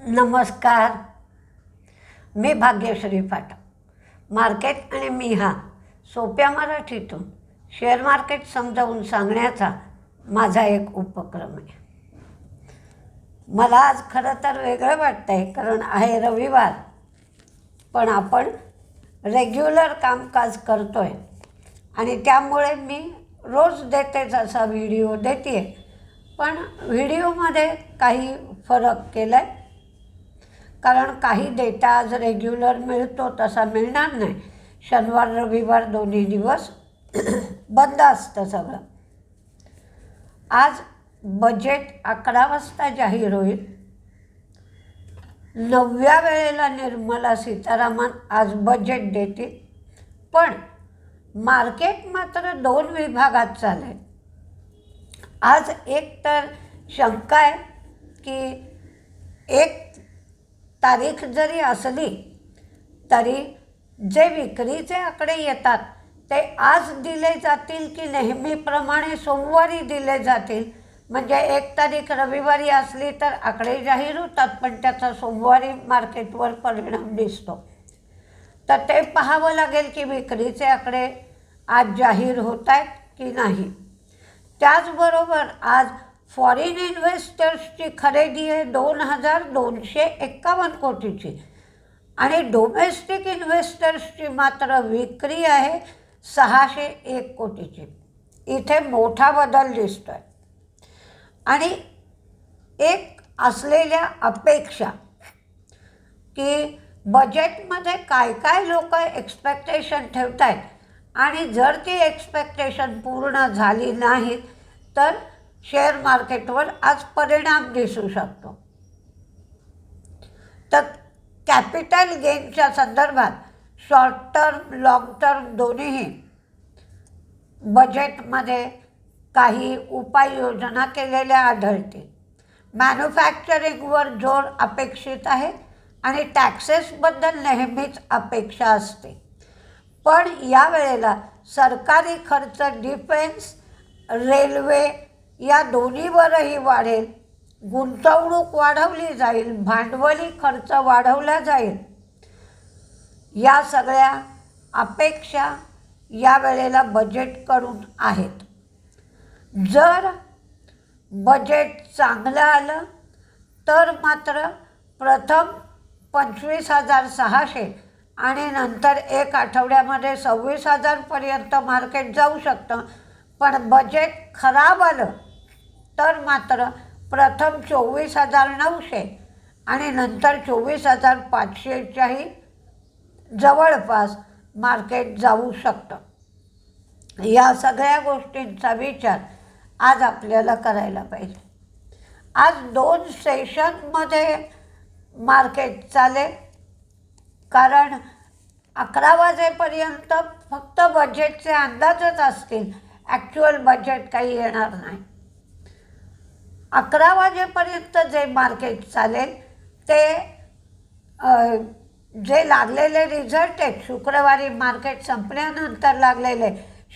नमस्कार. मी भाग्यश्री पाठक. मार्केट आणि मी हा सोप्या मराठीतून शेअर मार्केट समजावून सांगण्याचा माझा एक उपक्रम आहे. मला आज खरं तर वेगळं वाटतं आहे, कारण आहे रविवार, पण आपण रेग्युलर कामकाज करतो आहे आणि त्यामुळे मी रोज देतेच असा व्हिडिओ देते आहे. पण व्हिडिओमध्ये काही फरक केला आहे, कारण काही डेटा आज रेग्युलर मिळतो तसा मिळणार नाही. शनिवार रविवार दोन्ही दिवस बंद असतं सगळं. आज बजेट 11 वाजता जाहीर होईल. 9व्या वेळेला निर्मला सीतारामन आज बजेट देतील. पण मार्केट मात्र 2 विभागात चालेल. आज एक तर शंका आहे की 1 तारीख जरी असली तरी जे विक्रीचे आकडे येतात ते आज दिले जातील की नेहमीप्रमाणे सोमवारी दिले जातील. म्हणजे 1 तारीख रविवारी असली तर आकडे जाहीर होतात, पण त्याचा सोमवारी मार्केटवर परिणाम दिसतो. तर ते पाहावं लागेल की विक्रीचे आकडे आज जाहीर होत आहेत की नाही. त्याचबरोबर आज फॉरेन इन्व्हेस्टर्सची खरेदी आहे 2251 कोटीची आणि डोमेस्टिक इन्व्हेस्टर्सची मात्र विक्री आहे 601 कोटीची. इथे मोठा बदल दिसतो आहे. आणि एक असलेल्या अपेक्षा की बजेटमध्ये काय काय लोक एक्सपेक्टेशन ठेवत आहेत आणि जर ती एक्सपेक्टेशन पूर्ण झाली नाही तर शेअर मार्केटवर आज परिणाम दिसू शकतो. तर कॅपिटल गेनच्या संदर्भात शॉर्ट टर्म लाँग टर्म दोन्हीही बजेटमध्ये काही उपाययोजना केलेल्या आढळतील. मॅन्युफॅक्चरिंगवर जोर अपेक्षित आहे आणि टॅक्सेसबद्दल नेहमीच अपेक्षा असते. पण यावेळेला सरकारी खर्च डिफेन्स, रेल्वे या दोन्हीवरही वाढेल. गुंतवणूक वाढवली जाईल, भांडवली खर्च वाढवला जाईल. या सगळ्या अपेक्षा यावेळेला बजेटकडून आहेत. जर बजेट चांगलं आलं तर मात्र प्रथम 25,600 आणि नंतर 1 आठवड्यामध्ये 26,000पर्यंत मार्केट जाऊ शकतं. पण बजेट खराब आलं तर मात्र प्रथम 24,900 आणि नंतर 24,500च्याही जवळपास मार्केट जाऊ शकतं. या सगळ्या गोष्टींचा विचार आज आपल्याला करायला पाहिजे. आज 2 सेशनमध्ये मार्केट चालेल, कारण 11 वाजेपर्यंत फक्त बजेटचे अंदाजच असतील, ॲक्च्युअल बजेट काही येणार नाही. 11 वाजेपर्यंत जे मार्केट चालेल ते जे लागलेले रिझल्ट आहेत, शुक्रवारी मार्केट संपल्यानंतर लागलेले,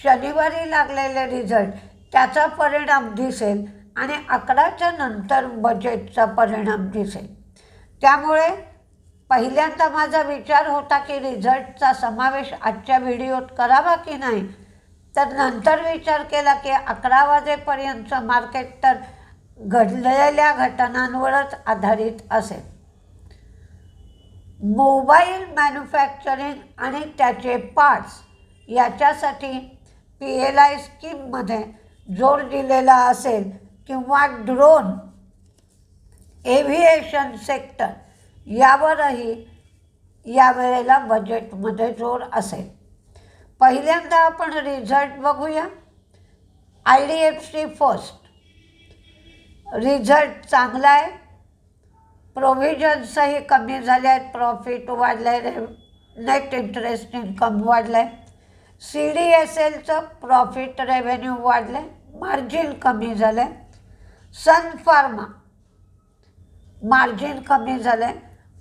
शनिवारी लागलेले रिझल्ट, त्याचा परिणाम दिसेल आणि 11च्या नंतर बजेटचा परिणाम दिसेल. त्यामुळे पहिल्यांदा माझा विचार होता की रिझल्टचा समावेश आजच्या व्हिडिओत करावा की नाही, तर नंतर विचार केला की 11 वाजेपर्यंतचं मार्केट तर घडलेल्या घटनांवरच आधारित असेल. मोबाईल मॅन्युफॅक्चरिंग आणि त्याचे पार्ट्स याच्यासाठी PLI स्कीममध्ये जोर दिलेला असेल किंवा ड्रोन, एव्हिएशन सेक्टर यावरही यावेळेला बजेटमध्ये जोर असेल. पहिल्यांदा आपण रिझल्ट बघूया. IDFC फर्स्ट रिझल्ट चांगला आहे. प्रोव्हिजन्सही कमी झाले आहेत, प्रॉफिट वाढलं आहे, नेट इंटरेस्ट इन्कम वाढलं आहे. CDSLचं प्रॉफिट रेव्हेन्यू वाढलं आहे, मार्जिन कमी झालं आहे. सन फार्मा मार्जिन कमी झालं आहे.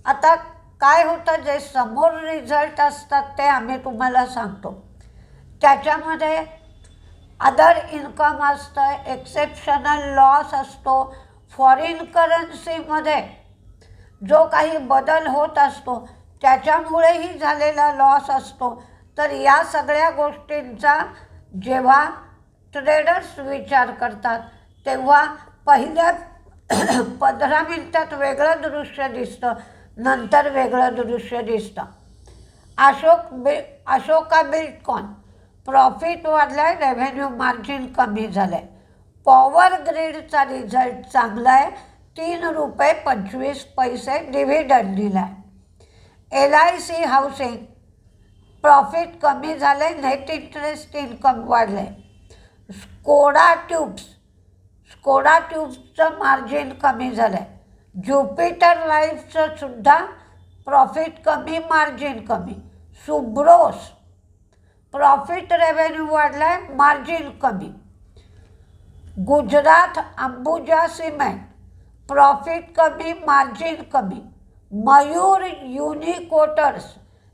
आता काय होतं, जे समोर रिझल्ट असतात ते आम्ही तुम्हाला सांगतो. त्याच्यामध्ये अदर इन्कम असतं, एक्सेप्शनल लॉस असतो. फॉरेन करन्सीमध्ये जो काही बदल होत असतो त्याच्यामुळेही झालेला लॉस असतो. तर या सगळ्या गोष्टींचा जेव्हा ट्रेडर्स विचार करतात तेव्हा पहिल्या 15 मिनिटात वेगळं दृश्य दिसतं, नंतर वेगळं दृश्य दिसतं. अशोका बिल्डकॉन प्रॉफिट वाढला आहे, रेव्हेन्यू मार्जिन कमी झालं आहे. पॉवर ग्रीडचा रिझल्ट चांगला आहे, 3.25 रुपये डिव्हिडंड दिला आहे. LIC हाऊसिंग प्रॉफिट कमी झालं आहे, नेट इंटरेस्ट इन्कम वाढलं आहे. स्कोडा ट्यूब्सचं मार्जिन कमी झालं आहे. ज्युपिटर लाईफचं सुद्धा प्रॉफिट कमी, मार्जिन कमी. सुब्रोस प्रॉफिट रेव्हेन्यू वाढला आहे, मार्जिन कमी. गुजरात अंबुजा सिमेंट प्रॉफिट कमी, मार्जिन कमी. मयूर युनिकोटर्स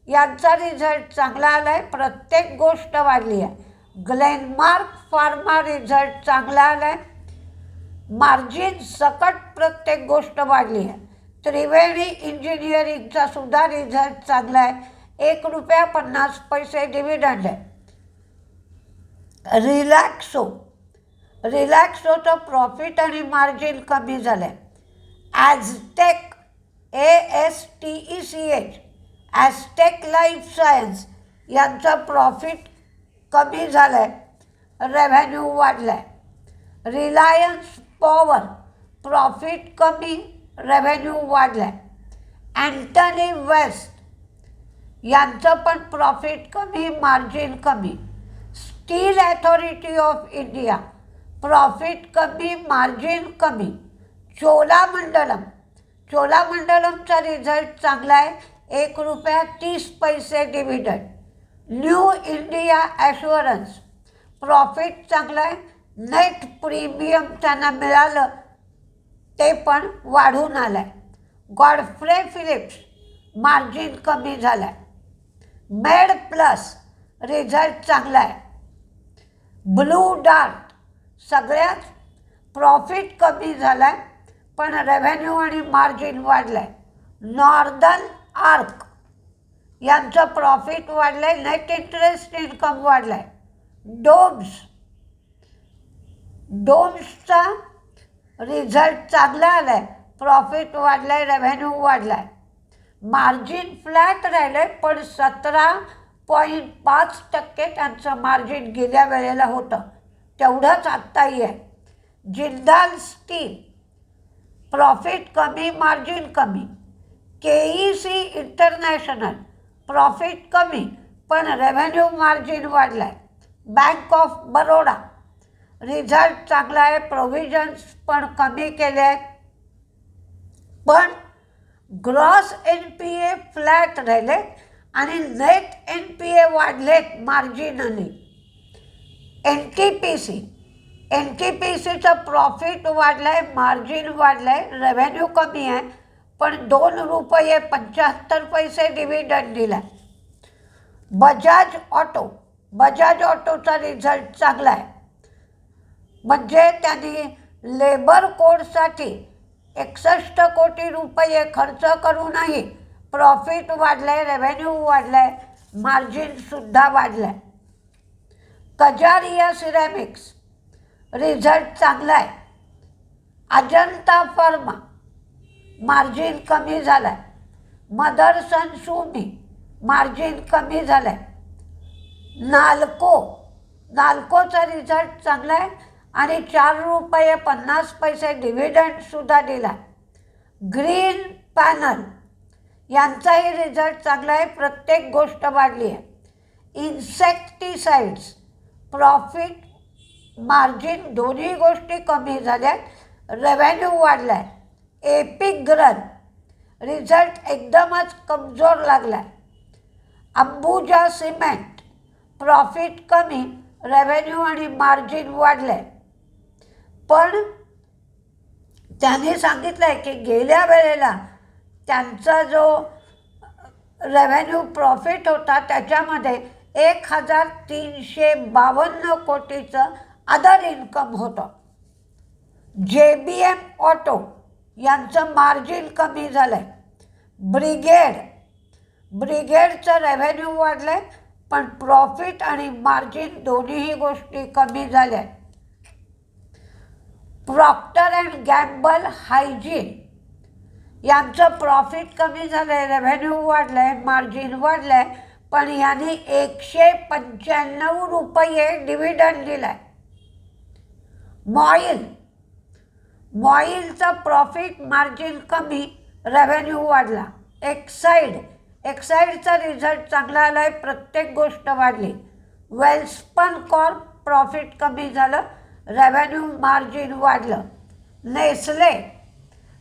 यांचा रिझल्ट चांगला आला आहे, प्रत्येक गोष्ट वाढली आहे. ग्लेनमार्क फार्मा रिझल्ट चांगला आला आहे, मार्जिन सकट प्रत्येक गोष्ट वाढली आहे. त्रिवेणी इंजिनिअरिंगचा सुद्धा रिझल्ट चांगला आहे, 1.50 रुपये डिव्हिडंड आहे. रिलॅक्सोचं प्रॉफिट आणि मार्जिन कमी झालं आहे. ॲझटेक ASTECH ॲझटेक लाईफ सायन्स यांचा प्रॉफिट कमी झालं आहे, रेव्हेन्यू वाढला आहे. रिलायन्स पॉवर प्रॉफिट कमी, रेव्हेन्यू वाढला आहे. अँटनी वेस्ट यांचं पण प्रॉफिट कमी, मार्जिन कमी. Steel authority of India profit कमी, मार्जिन कमी. चोलामंडलमचा रिझल्ट चांगला आहे, 1.30 रुपये dividend. New India assurance profit चांगला आहे, नेट प्रीमियम त्यांना मिळालं ते पण वाढून आलं आहे. गॉडफ्रे फिलिप्स मार्जिन कमी झालं आहे. मेड प्लस रिझल्ट चांगला आहे. ब्लू डार्ट सगळ्यात प्रॉफिट कमी झाला आहे पण रेव्हेन्यू आणि मार्जिन वाढलं आहे. नॉर्दर्न आर्क यांचं प्रॉफिट वाढलं आहे, नेट इंटरेस्ट इन्कम वाढलं आहे. डोम्सचा रिझल्ट चांगला आला आहे, प्रॉफिट वाढलं आहे, रेव्हेन्यू वाढला आहे. मार्जिन फ्लॅट राहिलं आहे पण 17.5% त्यांचं मार्जिन गेल्या वेळेला होतं, तेवढंच आत्ताही आहे. जिंदाल स्टील प्रॉफिट कमी, मार्जिन कमी. KEC इंटरनॅशनल प्रॉफिट कमी पण रेव्हेन्यू मार्जिन वाढलं आहे. बँक ऑफ बरोडा रिझल्ट चांगला आहे, प्रोव्हिजन्स पण कमी केले आहेत पण ग्रॉस NPA फ्लॅट राहिले आणि नेट NPA वाढलेत मार्जिनली. NTPCचं प्रॉफिट वाढलं आहे, मार्जिन वाढलं आहे, रेव्हेन्यू कमी आहे पण 2.75 रुपये डिव्हिडंड दिला आहे. बजाज ऑटोचा रिझल्ट चांगला आहे, म्हणजे त्यांनी लेबर कोडसाठी 61 कोटी रुपये खर्च करूनही प्रॉफिट वाढलं आहे, रेव्हेन्यू वाढलं आहे, मार्जिनसुद्धा वाढलं आहे. कजारिया सिरॅमिक्स रिझल्ट चांगला आहे. अजंता फार्मा मार्जिन कमी झालं आहे. मदरसन सुमी मार्जिन कमी झालं आहे. नाल्कोचा रिझल्ट चांगला आहे आणि 4.50 रुपये डिव्हिडंडसुद्धा दिला आहे. ग्रीन पॅनल यांचाही रिझल्ट चांगला आहे, प्रत्येक गोष्ट वाढली आहे. इन्सेक्टिसाइड्स प्रॉफिट, मार्जिन दोन्ही गोष्टी कमी झाल्या आहेत, रेव्हेन्यू वाढला आहे. एपिग्रन रिझल्ट एकदमच कमजोर लागला आहे. अंबुजा सिमेंट प्रॉफिट कमी, रेव्हेन्यू आणि मार्जिन वाढलं आहे पण त्यांनी सांगितलं आहे की गेल्या वेळेला त्यांचा जो रेव्हेन्यू प्रॉफिट होता त्याच्यामध्ये 1,352 कोटीचं अदर इन्कम होतं. JBM ऑटो यांचं मार्जिन कमी झालं आहे, ब्रिगेडचं रेव्हेन्यू वाढलं आहे, पण प्रॉफिट आणि मार्जिन दोन्हीही गोष्टी कमी झाल्या. प्रॉक्टर अँड गॅम्बल हायजीन यांचं प्रॉफिट कमी झालं आहे, रेव्हेन्यू वाढलं आहे, मार्जिन वाढलं आहे, पण यांनी 195 रुपये डिव्हिडंड दिला आहे. मॉईलचं प्रॉफिट मार्जिन कमी, रेव्हेन्यू वाढला. एक्साईडचा रिझल्ट चांगला आला आहे, प्रत्येक गोष्ट वाढली. वेल्स्पन कॉर्प प्रॉफिट कमी झालं, रेव्हेन्यू मार्जिन वाढलं.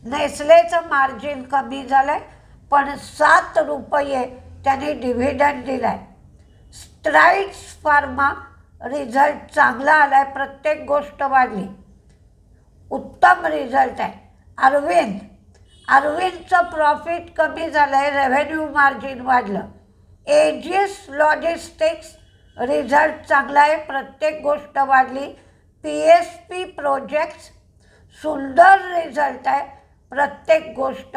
नेस्लेचं मार्जिन कमी झालं आहे, पण 7 रुपये त्यांनी डिव्हिडंड दिला आहे. स्ट्राइड्स फार्मा रिझल्ट चांगला आला आहे, प्रत्येक गोष्ट वाढली, उत्तम रिझल्ट आहे. अरविंदचं प्रॉफिट कमी झालं आहे, रेव्हेन्यू मार्जिन वाढलं. एजिस लॉजिस्टिक्स रिझल्ट चांगला आहे, प्रत्येक गोष्ट वाढली. PSP प्रोजेक्ट्स सुंदर रिझल्ट आहे, प्रत्येक गोष्ट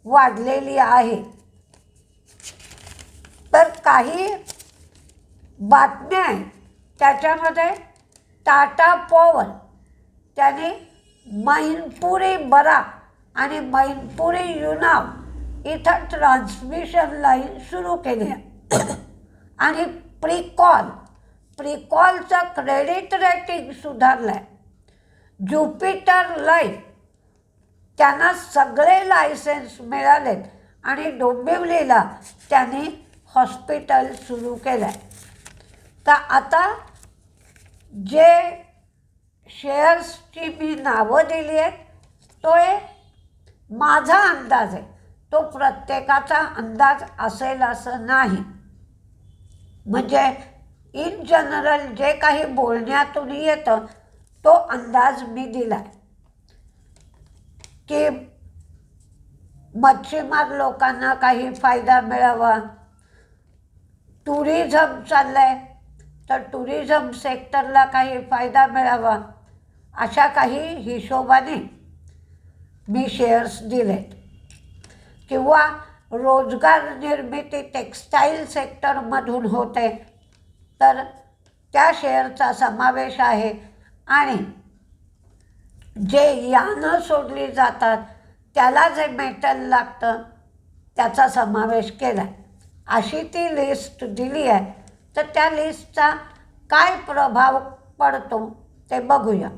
वाढलेली आहे. तर काही बातम्या आहेत त्याच्यामध्ये टाटा पॉवर त्याने मैनपुरी बरा आणि मैनपुरी युनाव इथं ट्रान्समिशन लाईन सुरू केली आहे. आणि प्रिकॉलचं क्रेडिट रेटिंग सुधारलं आहे. ज्युपिटर लाईफ त्यांना सगळे लायसन्स मिळालेत आणि डोंबिवलीला त्यांनी हॉस्पिटल सुरू केलं आहे. तर आता जे शेअर्सची मी नावं दिली आहेत तो माझा अंदाज आहे, तो प्रत्येकाचा अंदाज असेल असं नाही. म्हणजे इन जनरल जे काही बोलण्यातून येतं तो अंदाज मी दिला आहे की मच्छीमार लोकांना काही फायदा मिळावा, टुरिझम चाललं आहे तर टुरिझम सेक्टरला काही फायदा मिळावा, अशा काही हिशोबाने मी शेअर्स दिलेत. किंवा रोजगार निर्मिती टेक्स्टाईल सेक्टरमधून होते तर त्या शेअरचा समावेश आहे. आणि जे यानं सोडली जातात त्याला जे मेटल लागतं त्याचा समावेश केला आहे. अशी ती लिस्ट दिली आहे. तर त्या लिस्टचा काय प्रभाव पडतो ते बघूया.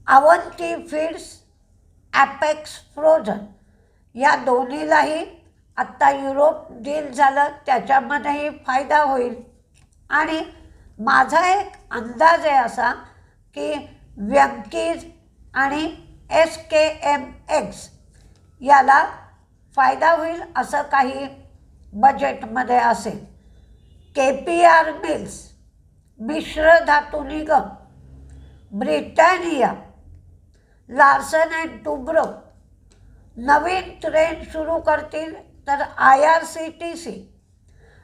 अवंती फीड्स, ॲपेक्स फ्रोझन या दोन्हीलाही आत्ता युरोप डील झालं, त्याच्यामध्येही फायदा होईल. आणि माझा एक अंदाज आहे असा की व्यंकीज आणि SKMX याला फायदा होईल असं काही बजेटमध्ये असेल. KPR mills, Mishra Dhatu Nigam, Britannia, Larsen and Toubro नवीन ट्रेन सुरू करतील. तर IRCTC,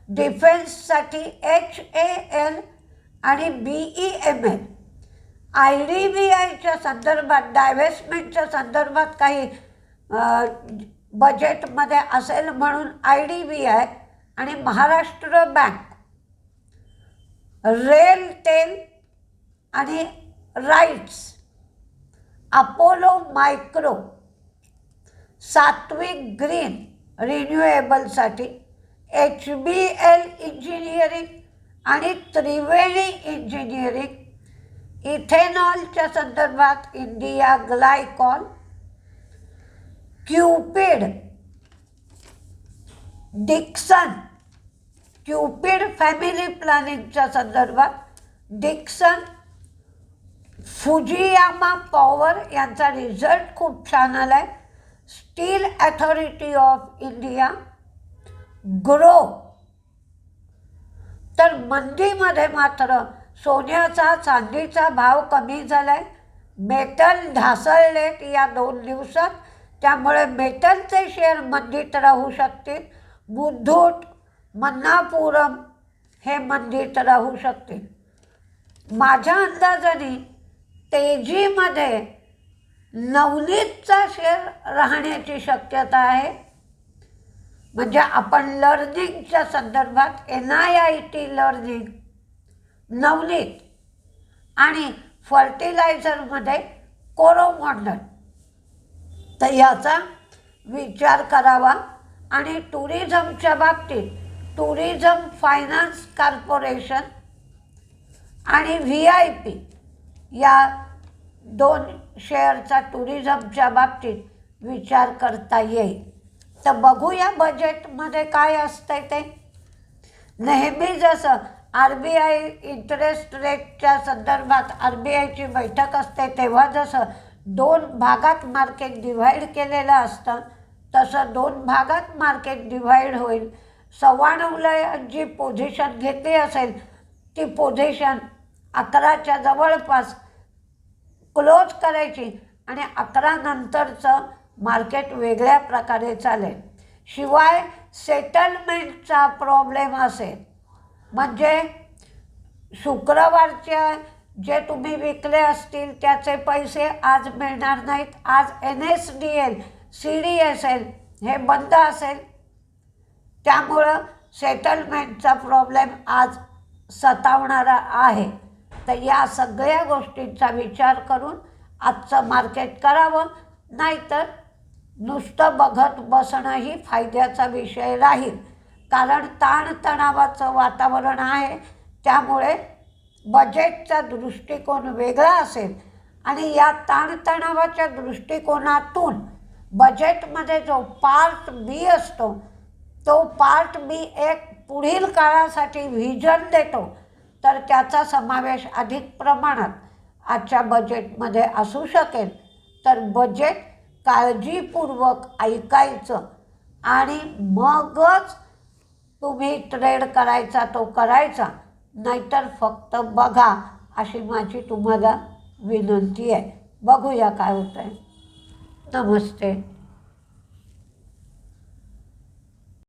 डिफेन्ससाठी HAL आणि BEML, IDBIच्या संदर्भात डायव्हेस्टमेंटच्या संदर्भात काही बजेटमध्ये असेल म्हणून IDBI आणि महाराष्ट्र बँक, रेलटेल आणि राईट्स, अपोलो मायक्रो, सात्विक ग्रीन रिन्युएबलसाठी, HBL इंजिनिअरिंग आणि त्रिवेणी इंजिनिअरिंग, इथेनॉलच्या संदर्भात इंडिया ग्लायकॉल, क्यूपिड फॅमिली प्लॅनिंगच्या संदर्भात डिक्सन, फुजियामा पॉवर यांचा रिझल्ट खूप छान आला आहे. Steel authority of India, grow. तर मंदीमध्ये मात्र सोन्याचा चांदीचा भाव कमी झाला आहे. मेटल ढासळलेत या 2 दिवसात, त्यामुळे मेटलचे शेअर मंदीत राहू शकतील. मुथूट, मन्नापुरम हे मंदीत राहू शकतील. माझ्या अंदाजाने तेजीमध्ये नवनीतचा शेअर राहण्याची शक्यता आहे. म्हणजे आपण लर्निंगच्या संदर्भात NIIT लर्निंग, नवनीत आणि फर्टिलायझरमध्ये कोरोमंडल, तर याचा विचार करावा. आणि टुरिझमच्या बाबतीत टुरिझम फायनान्स कॉर्पोरेशन आणि VIP या 2 शेअरचा टुरिझमच्या बाबतीत विचार करता येईल. तर बघूया बजेटमध्ये काय असतंय ते. नेहमी जसं RBI इंटरेस्ट रेटच्या संदर्भात RBIची बैठक असते, तेव्हा जसं 2 भागात मार्केट डिव्हाइड केलेलं असतं, तसं 2 भागात मार्केट डिव्हाइड होईल. 9:15ला जी पोझिशन घेतली असेल ती पोझिशन 11च्या जवळपास क्लोज करायची आणि 11 नंतरचं मार्केट वेगळ्या प्रकारे चालेल. शिवाय सेटलमेंटचा प्रॉब्लेम असेल, म्हणजे शुक्रवारच्या जे तुम्ही विकले असतील त्याचे पैसे आज मिळणार नाहीत. आज NSDL CDSL हे बंद असेल, त्यामुळं सेटलमेंटचा प्रॉब्लेम आज सतावणारा आहे. तर या सगळ्या गोष्टींचा विचार करून आजचं मार्केट करावं. नाहीतर नुसतं बघत बसणंही फायद्याचा विषय राहील, कारण ताणतणावाचं वातावरण आहे. त्यामुळे बजेटचा दृष्टिकोन वेगळा असेल आणि या ताणतणावाच्या दृष्टिकोनातून बजेटमध्ये जो पार्ट B असतो, तो पार्ट B एक पुढील काळासाठी व्हिजन देतो, तर त्याचा समावेश अधिक प्रमाणात आजच्या बजेटमध्ये असू शकेल. तर बजेट काळजीपूर्वक ऐकायचं आणि मगच तुम्ही ट्रेड करायचा तो करायचा, नाहीतर फक्त बघा, अशी माझी तुम्हाला विनंती आहे. बघूया काय होतं आहे. नमस्ते.